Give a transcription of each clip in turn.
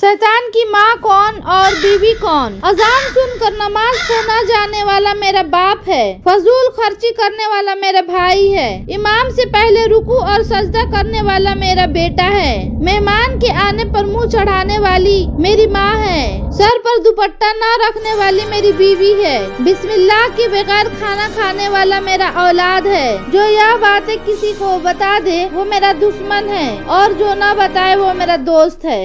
शैतान की माँ कौन और बीवी कौन? अजान सुनकर नमाज को न जाने वाला मेरा बाप है। फजूल खर्ची करने वाला मेरा भाई है। इमाम से पहले रुकू और सजदा करने वाला मेरा बेटा है। मेहमान के आने पर मुंह चढ़ाने वाली मेरी माँ है। सर पर दुपट्टा न रखने वाली मेरी बीवी है। बिस्मिल्लाह के बगैर खाना खाने वाला मेरा औलाद है। जो यह बातें किसी को बता दे वो मेरा दुश्मन है और जो न बताए वो मेरा दोस्त है।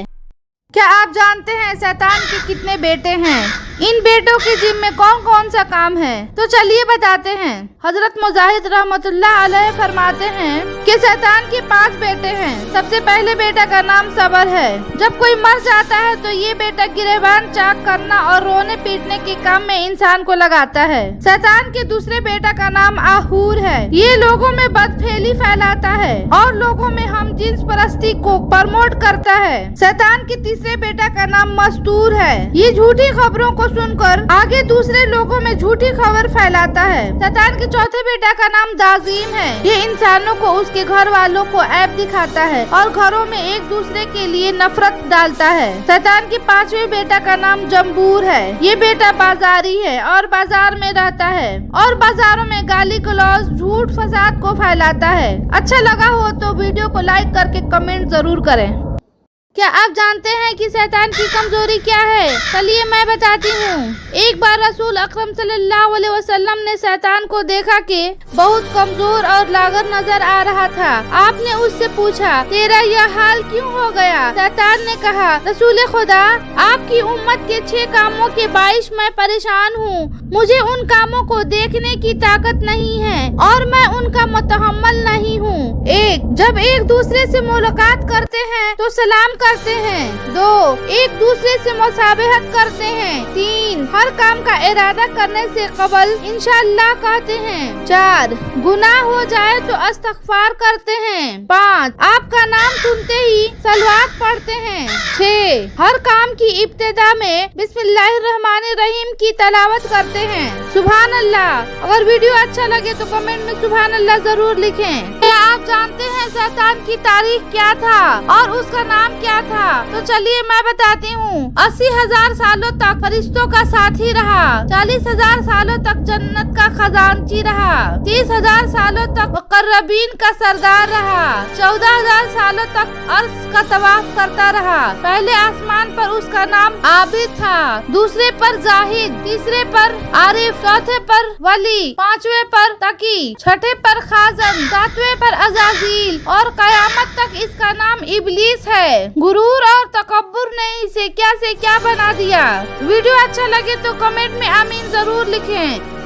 क्या आप जानते हैं शैतान के कितने बेटे हैं? इन बेटों के जिम्मे कौन कौन सा काम है? तो चलिए बताते हैं। हजरत मुजाहिद रहमतुल्लाह अलैह फरमाते हैं कि शैतान के 5 बेटे हैं। सबसे पहले बेटा का नाम सबर है। जब कोई मर जाता है तो ये बेटा गिरेबान चाक करना और रोने पीटने के काम में इंसान को लगाता है। शैतान के दूसरे बेटा का नाम आहूर है। ये लोगों में बदफेली फैलाता है और लोगों में हम जिन्स परस्ती को प्रमोट करता है। शैतान के तीसरे बेटा का नाम मस्तूर है। ये झूठी खबरों को सुनकर आगे दूसरे लोगों में झूठी खबर फैलाता है। शैतान के चौथे बेटा का नाम दाजीम है। ये इंसानों को उसके घर वालों को ऐब दिखाता है और घरों में एक दूसरे के लिए नफरत डालता है। शैतान के 5वें बेटा का नाम जम्बूर है। ये बेटा बाजारी है और बाजार में रहता है और बाजारों में गाली गलौज झूठ फसाद को फैलाता है। अच्छा लगा हो तो वीडियो को लाइक करके कमेंट जरूर करें। क्या आप जानते हैं कि शैतान की कमजोरी क्या है? चलिए मैं बताती हूँ। एक बार रसूल अकरम सल्लल्लाहु अलैहि वसल्लम ने शैतान को देखा कि बहुत कमजोर और लागर नजर आ रहा था। आपने उससे पूछा, तेरा यह हाल क्यों हो गया? शैतान ने कहा, रसूल खुदा, आपकी उम्मत के 6 कामों के बाइश मैं परेशान हूँ। मुझे उन कामों को देखने की ताकत नहीं है और मैं उनका मुतहम्मल नहीं हूँ। 1. जब एक दूसरे से मुलाकात करते हैं तो सलाम करते हैं। 2. एक दूसरे से मुसाबहत करते हैं। 3. हर काम का इरादा करने से कबल इंशाअल्लाह कहते हैं। 4. गुनाह हो जाए तो इस्तगफार करते हैं। 5. आपका नाम सुनते ही सलवात पढ़ते हैं। 6. हर काम की इब्तिदा में बिस्मिल्लाहिर्रहमानिर्रहीम की तलावत करते हैं। सुभान अल्लाह। अगर वीडियो अच्छा लगे तो कमेंट में सुभान अल्लाह जरूर लिखें। क्या आप जानते हैं शैतान की तारीख क्या था और उसका नाम क्या था? तो चलिए मैं बताती हूँ। 80,000 सालों तक फरिश्तों का साथी रहा। 40,000 सालों तक जन्नत का खजानची रहा। 30,000 सालों तक मुकर्रबीन का सरदार रहा। 14,000 सालों तक अर्श का तवाफ करता रहा। पहले आसमान पर उसका नाम आबिद था, दूसरे पर जाहिद, तीसरे पर आरिफ, चौथे पर वली, 5वें पर तकी, 6ठे पर खाजन, 7वें पर अजाजील और कयामत तक इसका नाम इबलीस है। गुरूर और तकब्बुर ने इसे क्या से क्या बना दिया। वीडियो अच्छा लगे तो कमेंट में आमीन जरूर लिखें।